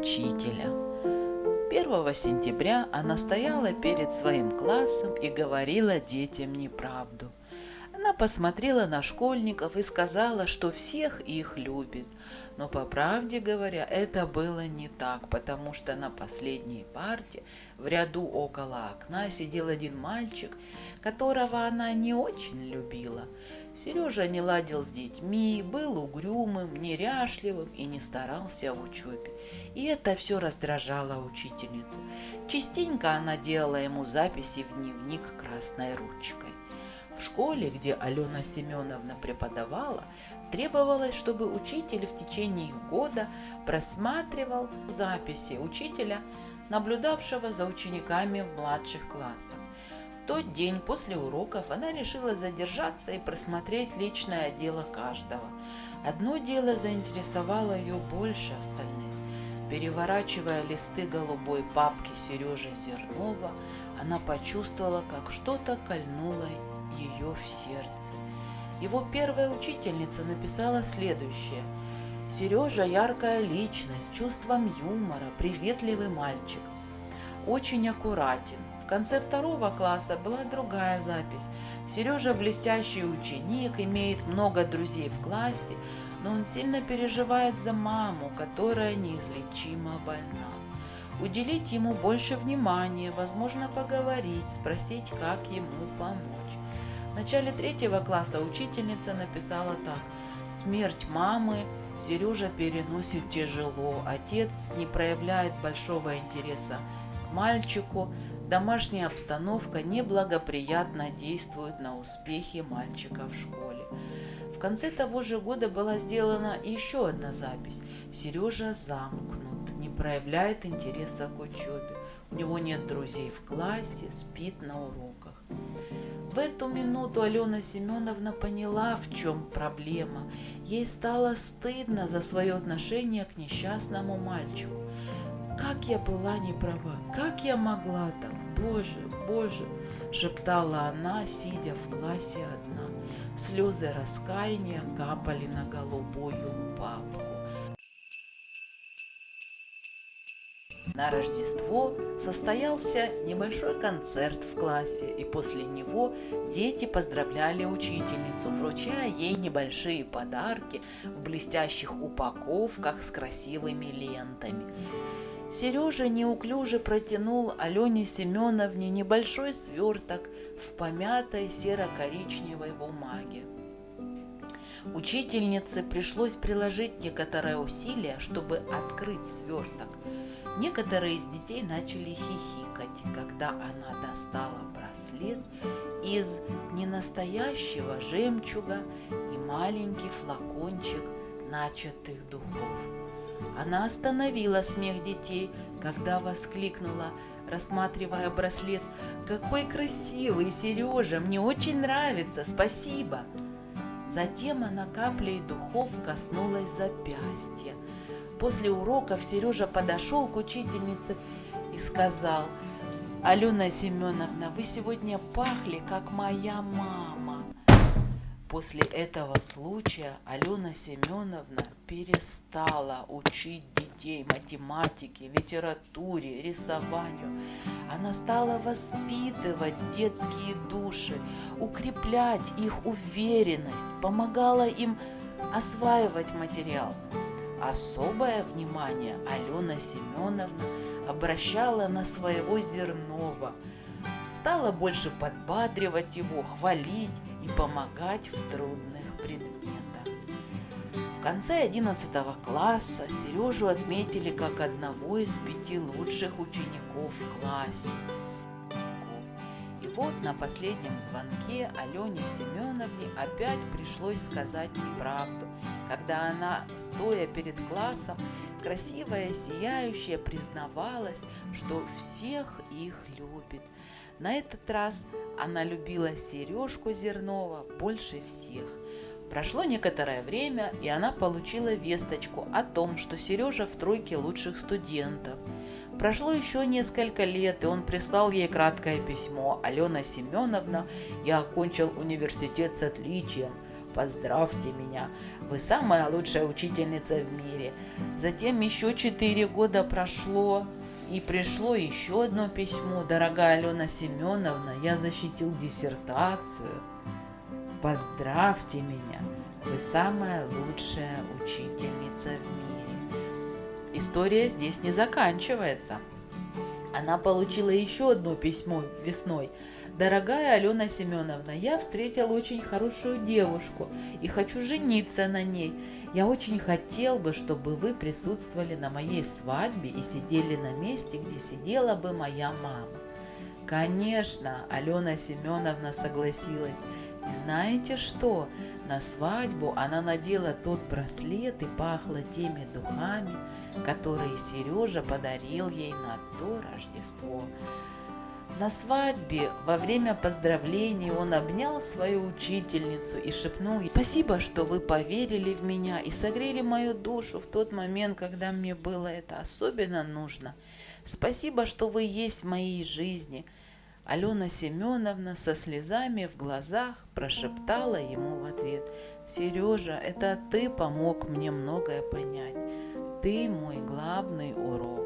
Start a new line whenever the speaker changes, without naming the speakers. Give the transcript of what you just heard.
учителя. 1 сентября она стояла перед своим классом и говорила детям неправду. Она посмотрела на школьников и сказала, что всех их любит. Но, по правде говоря, это было не так, потому что на последней парте в ряду около окна сидел один мальчик, которого она не очень любила. Сережа не ладил с детьми, был угрюмым, неряшливым и не старался в учебе. И это все раздражало учительницу. Частенько она делала ему записи в дневник красной ручкой. В школе, где Алена Семеновна преподавала, требовалось, чтобы учитель в течение года просматривал записи учителя, наблюдавшего за учениками в младших классах. В тот день после уроков она решила задержаться и просмотреть личное дело каждого. Одно дело заинтересовало ее больше остальных. Переворачивая листы голубой папки Сережи Зернова, она почувствовала, как что-то кольнуло ее в сердце. Его первая учительница написала следующее: «Сережа – яркая личность, с чувством юмора, приветливый мальчик, очень аккуратен». В конце 2 класса была другая запись. Сережа – блестящий ученик, имеет много друзей в классе, но он сильно переживает за маму, которая неизлечимо больна. Уделить ему больше внимания, возможно, поговорить, спросить, как ему помочь. В начале 3 класса учительница написала так: «Смерть мамы Сережа переносит тяжело, отец не проявляет большого интереса к мальчику, домашняя обстановка неблагоприятно действует на успехи мальчика в школе». В конце того же года была сделана еще одна запись: «Сережа замкнут, не проявляет интереса к учебе, у него нет друзей в классе, спит на уроках». В эту минуту Алена Семеновна поняла, в чем проблема. Ей стало стыдно за свое отношение к несчастному мальчику. «Как я была не права, как я могла так, Боже, Боже!» – шептала она, сидя в классе одна. Слезы раскаяния капали на голубую папку. На Рождество состоялся небольшой концерт в классе, и после него дети поздравляли учительницу, вручая ей небольшие подарки в блестящих упаковках с красивыми лентами. Сережа неуклюже протянул Алене Семеновне небольшой сверток в помятой серо-коричневой бумаге. Учительнице пришлось приложить некоторое усилие, чтобы открыть сверток. Некоторые из детей начали хихикать, когда она достала браслет из ненастоящего жемчуга и маленький флакончик начатых духов. Она остановила смех детей, когда воскликнула, рассматривая браслет: «Какой красивый, Сережа, мне очень нравится, спасибо!» Затем она каплей духов коснулась запястья. После уроков Сережа подошел к учительнице и сказал: «Алена Семеновна, вы сегодня пахли, как моя мама». После этого случая Алена Семеновна перестала учить детей математике, литературе, рисованию. Она стала воспитывать детские души, укреплять их уверенность, помогала им осваивать материал. Особое внимание Алена Семеновна обращала на своего Зернова, стала больше подбадривать его, хвалить и помогать в трудных предметах. В конце 11 класса Сережу отметили как одного из 5 лучших учеников в классе. И вот на последнем звонке Алене Семеновне опять пришлось сказать неправду, когда она, стоя перед классом, красивая, сияющая, признавалась, что всех их любит. На этот раз она любила Сережку Зернова больше всех. Прошло некоторое время, и она получила весточку о том, что Сережа в тройке лучших студентов. Прошло еще несколько лет, и он прислал ей краткое письмо: «Алена Семеновна, я окончил университет с отличием. Поздравьте меня, вы самая лучшая учительница в мире. Затем еще 4 года прошло, и пришло еще одно письмо. Дорогая Алена Семеновна, я защитил диссертацию. Поздравьте меня, вы самая лучшая учительница в мире. История здесь не заканчивается. Она получила еще одно письмо весной. Дорогая Алена Семеновна, я встретила очень хорошую девушку и хочу жениться на ней. Я очень хотел бы, чтобы вы присутствовали на моей свадьбе и сидели на месте, где сидела бы моя мама. Конечно, Алена Семеновна согласилась. И знаете что? На свадьбу она надела тот браслет и пахла теми духами, которые Сережа подарил ей на то Рождество. На свадьбе во время поздравлений он обнял свою учительницу и шепнул ей: «Спасибо, что вы поверили в меня и согрели мою душу в тот момент, когда мне было это особенно нужно. Спасибо, что вы есть в моей жизни». Алена Семеновна со слезами в глазах прошептала ему в ответ: «Сережа, это ты помог мне многое понять. Ты мой главный урок».